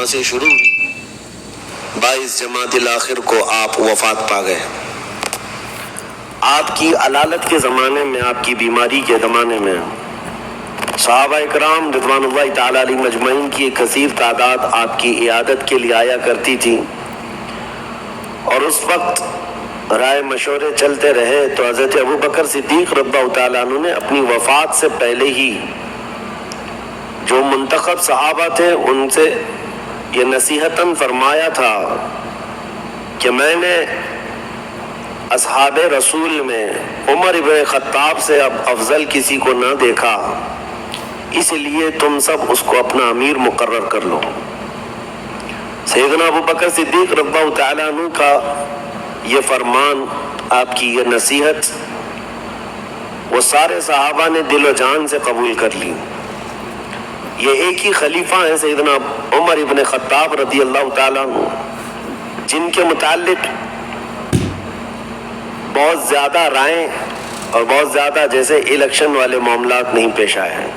وہاں سے شروع ہوئی. 22 جمادی الاخر کو آپ وفات پا گئے. آپ کی علالت کے زمانے میں، آپ کی بیماری کے زمانے میں صحابہ اکرام رضوان اللہ تعالی علیہ مجمعین کی ایک کثیر تعداد آپ کی عیادت کے لیے آیا کرتی تھی، اور اس وقت رائے مشورے چلتے رہے تو حضرت ابوبکر صدیق رضی اللہ تعالیٰ عنہ نے اپنی وفات سے پہلے ہی جو منتخب صحابہ تھے ان سے یہ نصیحتاً فرمایا تھا کہ میں نے اصحاب رسول میں عمر ابن خطاب سے اب افضل کسی کو نہ دیکھا، اس لیے تم سب اس کو اپنا امیر مقرر کر لو. سیدنا ابوبکر صدیق رضی اللہ تعالیٰ عنہ کا یہ فرمان، آپ کی یہ نصیحت، وہ سارے صحابہ نے دل و جان سے قبول کر لی. یہ ایک ہی خلیفہ ہیں سیدنا عمر ابن خطاب رضی اللہ تعالیٰ عنہ، جن کے متعلق بہت زیادہ رائیں اور بہت زیادہ جیسے الیکشن والے معاملات نہیں پیش آئے ہیں.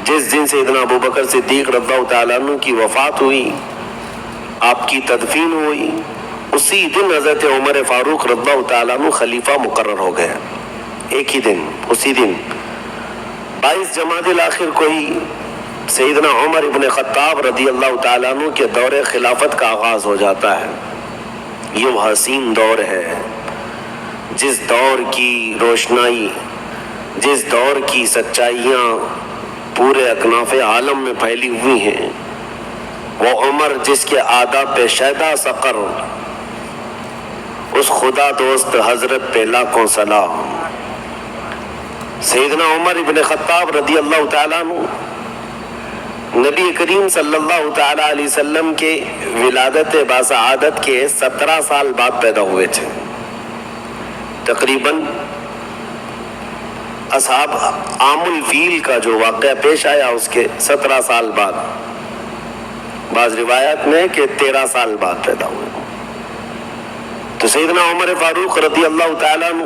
جس دن سیدنا ابوبکر صدیق رضی اللہ تعالیٰ عنہ کی وفات ہوئی، آپ کی تدفین ہوئی، اسی دن حضرت عمر فاروق رضی اللہ تعالیٰ عنہ خلیفہ مقرر ہو گئے. ایک ہی دن، اسی دن 22 جمادی الاخر کو ہی سیدنا عمر ابن خطاب رضی اللہ تعالیٰ عنہ کے دور خلافت کا آغاز ہو جاتا ہے. یہ وہ حسین دور ہے جس دور کی روشنائی، جس دور کی سچائیاں پورے اکناف عالم میں پھیلی ہوئی ہیں. وہ عمر جس کے آداب پہ شیدا سقر، اس خدا دوست حضرت پہ لاکھوں سلام. سیدنا عمر ابن خطاب رضی اللہ تعالیٰ عنہ نبی کریم صلی اللہ تعالیٰ علیہ وسلم کے ولادت باسعادت کے 17 سال بعد پیدا ہوئے تھے. تقریباً اصحاب عام الفیل کا جو واقعہ پیش آیا اس کے 17 سال بعد، بعض روایات میں کہ 13 سال بعد پیدا ہوئے. تو سیدنا عمر فاروق رضی اللہ تعالیٰ عنہ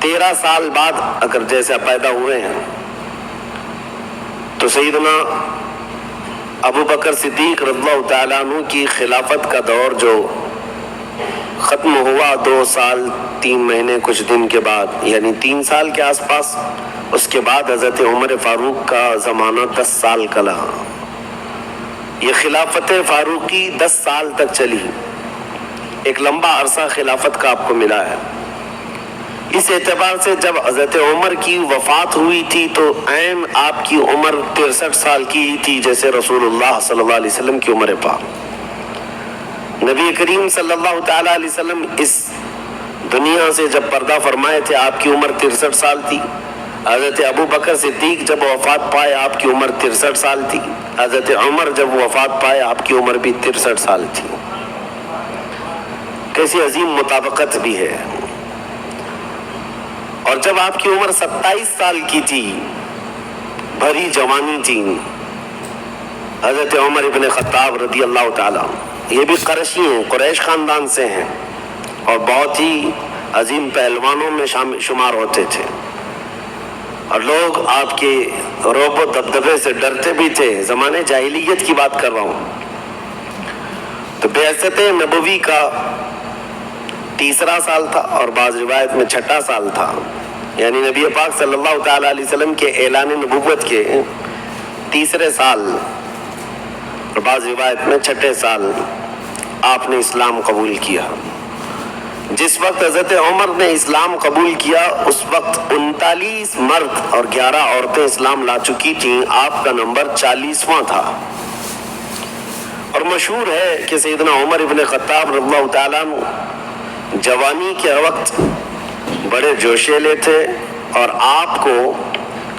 13 سال بعد اگر جیسا پیدا ہوئے ہیں، تو سیدنا ابوبکر صدیق رضی اللہ تعالیٰ عنہ کی خلافت کا دور جو ختم ہوا 2 سال 3 مہینے کچھ دن کے بعد، یعنی 3 سال کے آس پاس، اس کے بعد حضرت عمر فاروق کا زمانہ 10 سال کا رہا. یہ خلافت فاروقی 10 سال تک چلی. ایک لمبا عرصہ خلافت کا آپ کو ملا ہے. اس اعتبار سے جب حضرت عمر کی وفات ہوئی تھی تو عین آپ کی عمر 63 سال کی ہی تھی، جیسے رسول اللہ صلی اللہ علیہ وسلم کی عمر پاک. نبی کریم صلی اللہ تعالیٰ علیہ وسلم اس دنیا سے جب پردہ فرمائے تھے آپ کی عمر 63 سال تھی. حضرت ابوبکر صدیق جب وفات پائے آپ کی عمر 63 سال تھی. حضرت عمر جب وفات پائے آپ کی عمر بھی 63 سال تھی. کیسی عظیم مطابقت بھی ہے. اور جب آپ کی عمر 27 سال کی تھی، بھری جوانی تھی، حضرت عمر ابن خطاب رضی اللہ تعالیٰ، یہ بھی قرشی ہیں، قریش خاندان سے ہیں، اور بہت ہی عظیم پہلوانوں میں شمار ہوتے تھے، اور لوگ آپ کے رعب و دبدبے سے ڈرتے بھی تھے. زمانے جاہلیت کی بات کر رہا ہوں. تو بعثت نبوی کا 3 سال تھا، اور بعض روایت میں 6 سال تھا، یعنی نبی پاک صلی اللہ تعالیٰ علیہ وسلم کے اعلان نبوت کے 3 سال، اور بعض روایت میں 6 سال آپ نے اسلام قبول کیا. جس وقت حضرت عمر نے اسلام قبول کیا اس وقت 39 مرد اور 11 عورتیں اسلام لا چکی تھیں. آپ کا نمبر 40واں تھا. اور مشہور ہے کہ سیدنا عمر ابن خطاب رضی اللہ تعالیٰ عنہ جوانی کے وقت بڑے جوشیلے تھے، اور آپ کو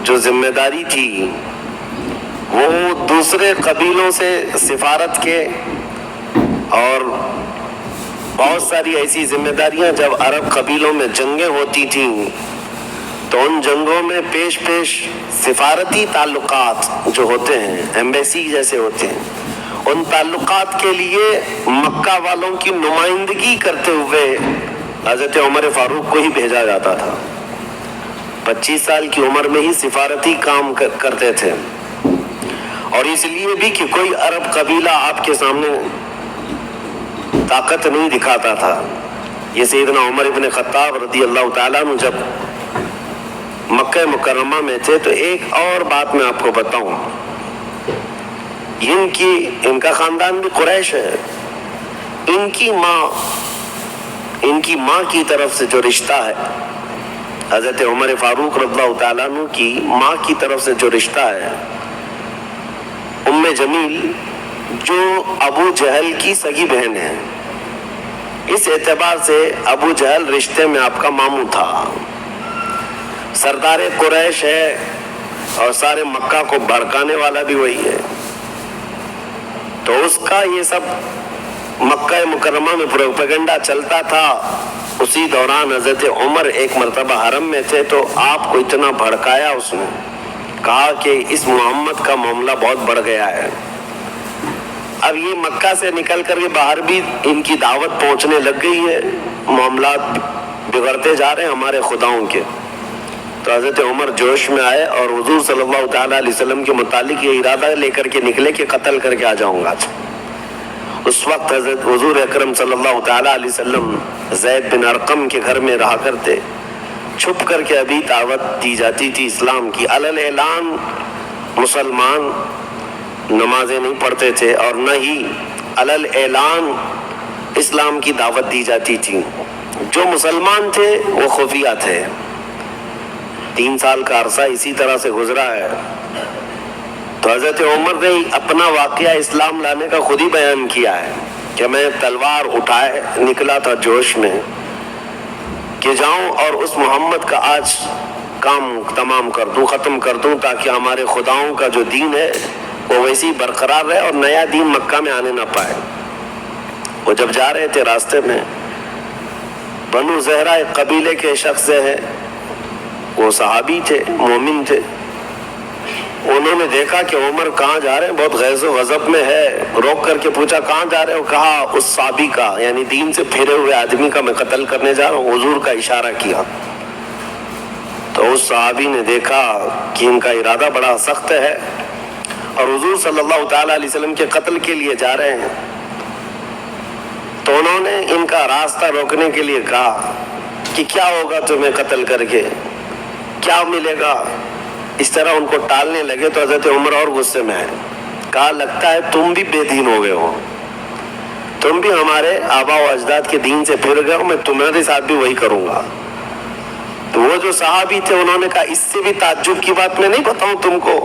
جو ذمہ داری تھی وہ دوسرے قبیلوں سے سفارت کے اور بہت ساری ایسی ذمہ داریاں، جب عرب قبیلوں میں جنگیں ہوتی تھیں تو ان جنگوں میں پیش سفارتی تعلقات جو ہوتے ہیں، ایمبیسی جیسے ہوتے ہیں، ان تعلقات کے لیے مکہ والوں کی نمائندگی کرتے ہوئے حضرت عمر فاروق کو ہی بھیجا جاتا تھا. 25 سال کی عمر میں ہی سفارتی کام کرتے تھے. اور اس لیے بھی کہ کوئی عرب قبیلہ آپ کے سامنے طاقت نہیں دکھاتا تھا. یہ سیدنا عمر ابن خطاب رضی اللہ تعالیٰ عنہ جب مکہ مکرمہ میں تھے تو ایک اور بات میں آپ کو بتاؤں. ان کا خاندان بھی قریش ہے. ان کی ماں کی طرف سے جو رشتہ ہے، حضرت عمر فاروق رضی اللہ تعالیٰ عنہ کی ماں کی طرف سے جو رشتہ ہے، ام جمیل جو ابو جہل کی سگی بہن ہے، اس اعتبار سے ابو جہل رشتے میں آپ کا ماموں تھا. سردار قریش ہے اور سارے مکہ کو بھڑکانے والا بھی وہی ہے. تو اس کا یہ سب مکہ مکرمہ میں پروپیگنڈا چلتا تھا. اسی دوران حضرت عمر ایک مرتبہ حرم میں تھے تو آپ کو اتنا بھڑکایا، اس نے کہا کہ اس محمد کا معاملہ بہت بڑھ گیا ہے. اب یہ مکہ سے نکل کر کے باہر بھی ان کی دعوت پہنچنے لگ گئی ہے، معاملات بگڑتے جا رہے ہیں ہمارے خداؤں کے. تو حضرت عمر جوش میں آئے اور حضور صلی اللہ تعالیٰ علیہ وسلم کے متعلق یہ ارادہ لے کر کے نکلے کہ قتل کر کے آ جاؤں گا. اس وقت حضرت حضور اکرم صلی اللہ تعالیٰ علیہ وسلم زید بن ارقم کے گھر میں رہا کرتے. چھپ کر کے ابھی دعوت دی جاتی تھی اسلام کی. علل اعلان مسلمان نمازیں نہیں پڑھتے تھے اور نہ ہی علل اعلان اسلام کی دعوت دی جاتی تھی. جو مسلمان تھے وہ خفیہ تھے. 3 سال کا عرصہ اسی طرح سے گزرا ہے. تو حضرت عمر نے اپنا واقعہ اسلام لانے کا خود ہی بیان کیا ہے کہ میں تلوار اٹھائے نکلا تھا جوش میں کہ جاؤں اور اس محمد کا آج کام تمام کر دوں، ختم کر دوں، تاکہ ہمارے خداؤں کا جو دین ہے وہ ویسی برقرار رہے اور نیا دین مکہ میں آنے نہ پائے. وہ جب جا رہے تھے راستے میں بنو زہرہ ایک قبیلے کے شخص ہیں، وہ صحابی تھے، مومن تھے. انہوں نے دیکھا کہ عمر کہاں جا رہے ہیں، بہت غیظ و غضب میں ہے. روک کر کے پوچھا کہاں جا رہے ہو؟ کہا اس صحابی کا، یعنی دین سے پھرے ہوئے آدمی کا میں قتل کرنے جا رہا ہوں. حضور کا اشارہ کیا تو اس صحابی نے دیکھا کہ ان کا ارادہ بڑا سخت ہے اور حضور صلی اللہ تعالیٰ علیہ وسلم کے قتل کے لیے جا رہے ہیں. تو انہوں نے ان کا راستہ روکنے کے لیے کہا کہ کیا ہوگا تمہیں قتل کر کے، کیا ملے گا؟ اس طرح ان کو ٹالنے لگے تو حضرت عمر اور غصے میں آئے. کہا لگتا ہے تم بھی بے دین ہو گئے ہو، تم بھی ہمارے آبا و اجداد کے دین سے پھر گئے ہو، میں تمہارے ساتھ بھی وہی کروں گا. تو وہ جو صحابی تھے انہوں نے کہا اس سے بھی تعجب کی بات میں نہیں بتاؤں تم کو،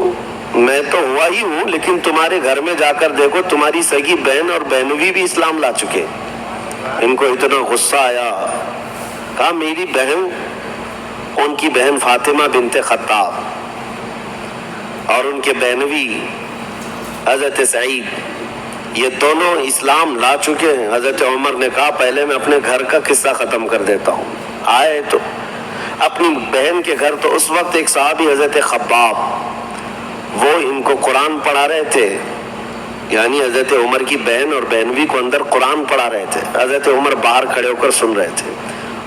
میں تو ہوا ہی ہوں، لیکن تمہارے گھر میں جا کر دیکھو تمہاری سگی بہن اور بہنوی بھی اسلام لا چکے. ان کو اتنا غصہ آیا. کہا میری بہن، ان کی بہن فاطمہ بنت خطاب اور ان کے بہنوی حضرت سعید، یہ دونوں اسلام لا چکے ہیں. حضرت عمر نے کہا پہلے میں اپنے گھر کا قصہ ختم کر دیتا ہوں. آئے تو اپنی بہن کے گھر، تو اس وقت ایک صحابی حضرت خباب، وہ ان کو قرآن پڑھا رہے تھے، یعنی حضرت عمر کی بہن اور بہنوی کو اندر قرآن پڑھا رہے تھے. حضرت عمر باہر کھڑے ہو کر سن رہے تھے.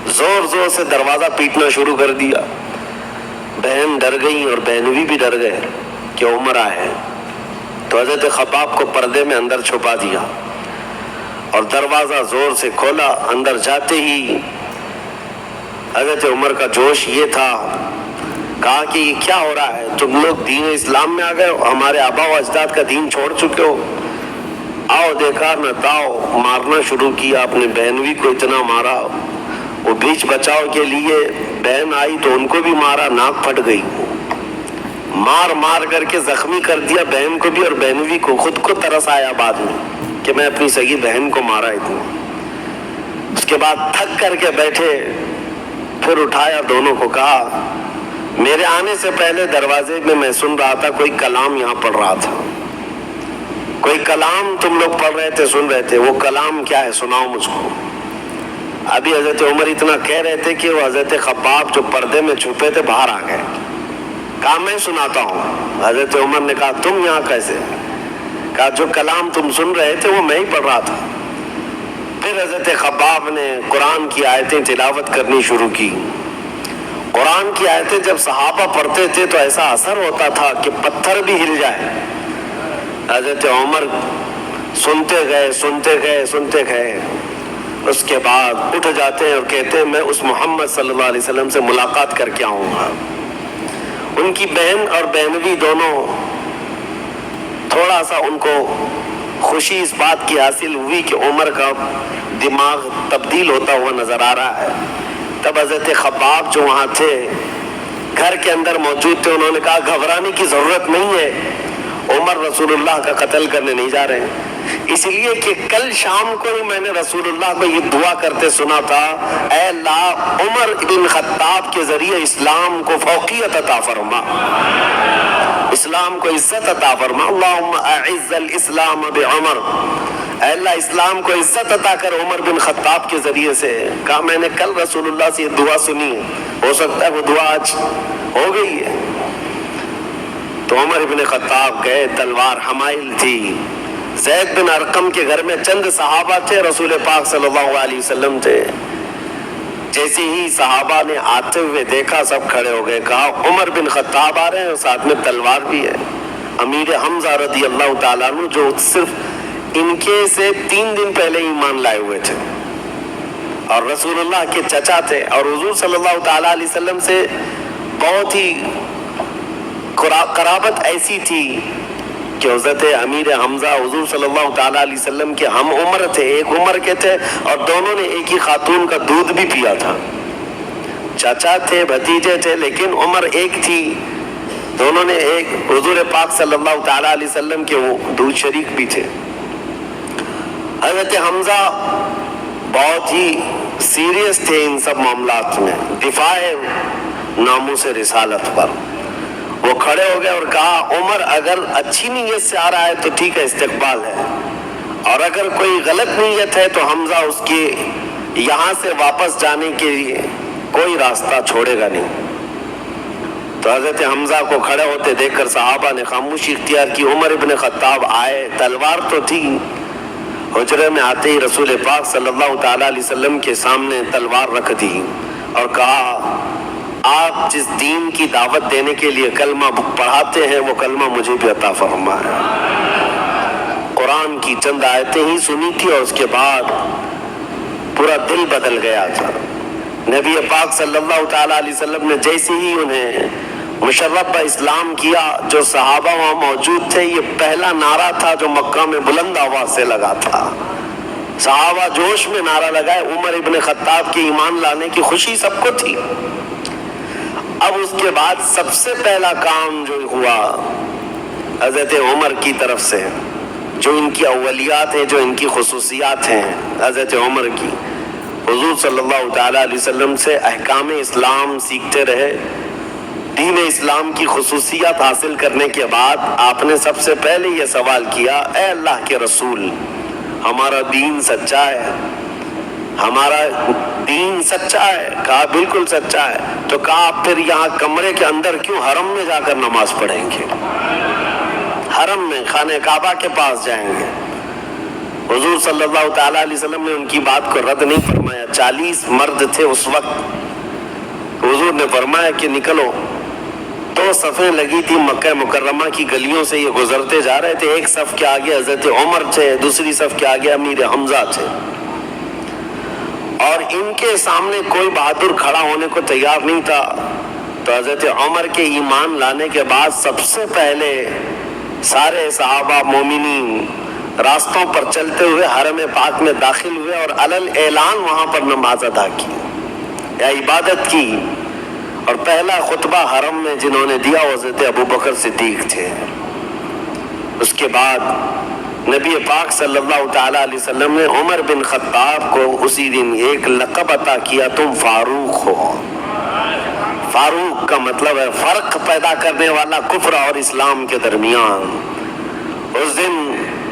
زور زور سے دروازہ پیٹنا شروع کر دیا. بہن ڈر گئی اور بہنوی بھی ڈر گئے کہ عمر آئے. تو حضرت خباب کو پردے میں اندر چھپا دیا اور دروازہ زور سے کھولا. اندر جاتے ہی حضرت عمر کا جوش یہ تھا، کہا کہ یہ کیا ہو رہا ہے؟ تم لوگ دین اسلام میں آ گئے ہو، ہمارے آبا و اجداد کا دین چھوڑ چکے ہو. آؤ دیکھا نہ تاؤ، مارنا شروع کیا. اپنے بہنوی کو اتنا مارا، وہ بیچ بچاؤ کے لیے بہن آئی تو ان کو بھی مارا، ناک پھٹ گئی. مار مار کر کے زخمی کر دیا بہن کو بھی اور بہنوی کو. خود کو ترس آیا بعد میں کہ میں اپنی سگی بہن کو مارا اتنا. اس کے بعد تھک کر کے بیٹھے، پھر اٹھایا دونوں کو، کہا میرے آنے سے پہلے دروازے میں سن رہا تھا کوئی کلام یہاں پڑھ رہا تھا، کوئی کلام تم لوگ پڑھ رہے تھے، سن رہے تھے. وہ کلام کیا ہے سناؤ مجھ کو. ابھی حضرت عمر اتنا کہہ رہے تھے کہ وہ حضرت خباب جو پردے میں چھپے تھے باہر آ گئے. کہا میں سناتا ہوں. حضرت عمر نے کہا تم یہاں کیسے؟ کہا جو کلام تم سن رہے تھے وہ میں ہی پڑھ رہا تھا. پھر حضرت خباب نے قرآن کی آیتیں تلاوت کرنی شروع کی. قرآن کی آیتیں جب صحابہ پڑھتے تھے تو ایسا اثر ہوتا تھا کہ پتھر بھی ہل جائے. حضرت عمر سنتے گئے، اس کے بعد اٹھ جاتے ہیں اور کہتے ہیں میں اس محمد صلی اللہ علیہ وسلم سے ملاقات کر کے آؤں گا۔ ان کی بہن اور بہنوی دونوں تھوڑا سا ان کو خوشی اس بات کی حاصل ہوئی کہ عمر کا دماغ تبدیل ہوتا ہوا نظر آ رہا ہے۔ تب حضرت خباب جو وہاں تھے، گھر کے اندر موجود تھے، انہوں نے کہا گھبرانے کی ضرورت نہیں ہے، عمر رسول اللہ کا قتل کرنے نہیں جا رہے ہیں، اس لیے کہ کل شام کو ہی میں نے رسول اللہ کو یہ دعا کرتے سنا تھا، اے اللہ عمر بن خطاب کے ذریعے اسلام کو فوقیت عطا فرما، اسلام کو عزت عطا فرما، اللہم اعز الاسلام بعمر، اے اللہ اسلام کو عزت عطا کر عمر بن خطاب کے ذریعے سے۔ کہا میں نے کل رسول اللہ سے یہ دعا سنی ہے، ہو سکتا ہے وہ دعا آج ہو گئی ہے۔ تو عمر بن خطاب گئے، تلوار حمائل تھی، زید بن ارقم کے گھر میں چند صحابہ تھے، رسول پاک صلی اللہ علیہ وسلم تھے۔ جیسے ہی صحابہ نے آتے ہوئے دیکھا سب کھڑے ہو گئے، کہا عمر بن خطاب آ رہے ہیں اور ساتھ میں تلوار بھی ہے۔ امیر حمزہ رضی اللہ تعالیٰ عنہ جو صرف ان کے سے 3 دن پہلے ایمان لائے ہوئے تھے اور رسول اللہ کے چچا تھے، اور حضور صلی اللہ تعالیٰ علیہ وسلم سے بہت ہی قرابت ایسی تھی کہ حضرت امیر حمزہ حضور صلی اللہ تعالیٰ علیہ وسلم کے ہم عمر تھے، ایک عمر کے تھے، اور دونوں نے ایک ہی خاتون کا دودھ بھی پیا تھا، چچا تھے، بھتیجے تھے، لیکن عمر ایک تھی، دونوں نے ایک حضور پاک صلی اللہ تعالیٰ علیہ وسلم کے وہ دودھ شریک بھی تھے۔ حضرت حمزہ بہت ہی سیریس تھے ان سب معاملات میں، دفاع ناموس رسالت پر۔ وہ کھڑے ہو گئے اور کہا عمر اگر اچھی نیت سے آ رہا ہے تو ٹھیک ہے، استقبال ہے، اور اگر کوئی غلط نیت ہے تو حمزہ اس کے یہاں سے واپس جانے کے لیے کوئی راستہ چھوڑے گا نہیں۔ تو حضرت حمزہ کو کھڑے ہوتے دیکھ کر صحابہ نے خاموشی اختیار کی۔ عمر ابن خطاب آئے، تلوار تو تھی، حجرے میں آتے ہی رسول پاک صلی اللہ تعالیٰ علیہ وسلم کے سامنے تلوار رکھ دی اور کہا آپ جس دین کی دعوت دینے کے لیے کلمہ پڑھاتے ہیں وہ کلمہ مجھے بھی عطا فرمائے۔ قرآن کی چند آیتیں ہی سنی تھی اور اس کے بعد پورا دل بدل گیا تھا۔ نبی پاک صلی اللہ تعالیٰ علیہ وسلم نے جیسے ہی انہیں مشرف اسلام کیا، جو صحابہ وہاں موجود تھے، یہ پہلا نعرہ تھا جو مکہ میں بلند آواز سے لگا تھا۔ صحابہ جوش میں نعرہ لگائے، عمر ابن خطاب کے ایمان لانے کی خوشی سب کو تھی۔ اب اس کے بعد سب سے پہلا کام جو ہوا حضرت عمر کی طرف سے، جو ان کی اولیات ہیں، جو ان کی خصوصیات ہیں حضرت عمر کی، حضور صلی اللہ تعالیٰ علیہ وسلم سے احکام اسلام سیکھتے رہے۔ دین اسلام کی خصوصیات حاصل کرنے کے بعد آپ نے سب سے پہلے یہ سوال کیا، اے اللہ کے رسول ہمارا دین سچا ہے؟ ہمارا دین سچا ہے؟ کہا بالکل سچا ہے۔ تو کہا پھر یہاں کمرے کے اندر کیوں حرم میں جا کر نماز پڑھیں گے؟ حرم میں خانہ کعبہ کے پاس جائیں گے؟ حضور صلی اللہ تعالیٰ علیہ وسلم نے ان کی بات کو رد نہیں فرمایا۔ 40 مرد تھے اس وقت، حضور نے فرمایا کہ نکلو۔ 2 صفیں لگی تھی مکہ مکرمہ کی گلیوں سے، یہ گزرتے جا رہے تھے۔ ایک صف کے آگے حضرت عمر تھے، دوسری صف کے آگے امیر حمزہ تھے، اور ان کے سامنے کوئی بہادر کھڑا ہونے کو تیار نہیں تھا۔ تو حضرت عمر کے ایمان لانے کے بعد سب سے پہلے سارے صحابہ مومنین راستوں پر چلتے ہوئے حرم پاک میں داخل ہوئے اور علل اعلان وہاں پر نماز ادا کی یا عبادت کی، اور پہلا خطبہ حرم میں جنہوں نے دیا وہ حضرت ابوبکر صدیق تھے۔ اس کے بعد نبی پاک صلی اللہ تعالیٰ علیہ وسلم نے عمر بن خطاب کو اسی دن ایک لقب عطا کیا، تم فاروق ہو۔ فاروق کا مطلب ہے فرق پیدا کرنے والا کفر اور اسلام کے درمیان۔ اس دن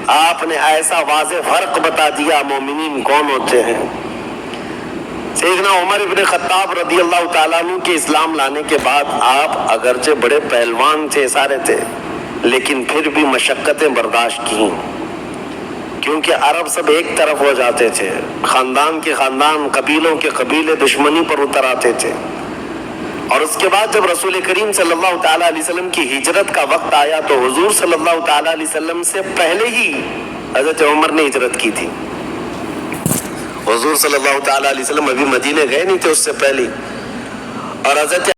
آپ نے ایسا واضح فرق بتا دیا مومنین کون ہوتے ہیں۔ سیدنا عمر بن خطاب رضی اللہ تعالیٰ عنہ کے اسلام لانے کے بعد آپ اگرچہ بڑے پہلوان تھے، سارے تھے، لیکن پھر بھی مشقتیں برداشت کی، کیونکہ عرب سب ایک طرف ہو جاتے تھے، خاندان کے خاندان، قبیلوں کے قبیلے دشمنی پر اتر آتے تھے، اور اس کے بعد جب رسول کریم صلی اللہ تعالیٰ علیہ وسلم کی ہجرت کا وقت آیا تو حضور صلی اللہ تعالیٰ علیہ وسلم سے پہلے ہی حضرت عمر نے ہجرت کی تھی. حضور صلی اللہ تعالیٰ علیہ وسلم ابھی مدینے گئے نہیں تھے اس سے پہلے, اور حضرت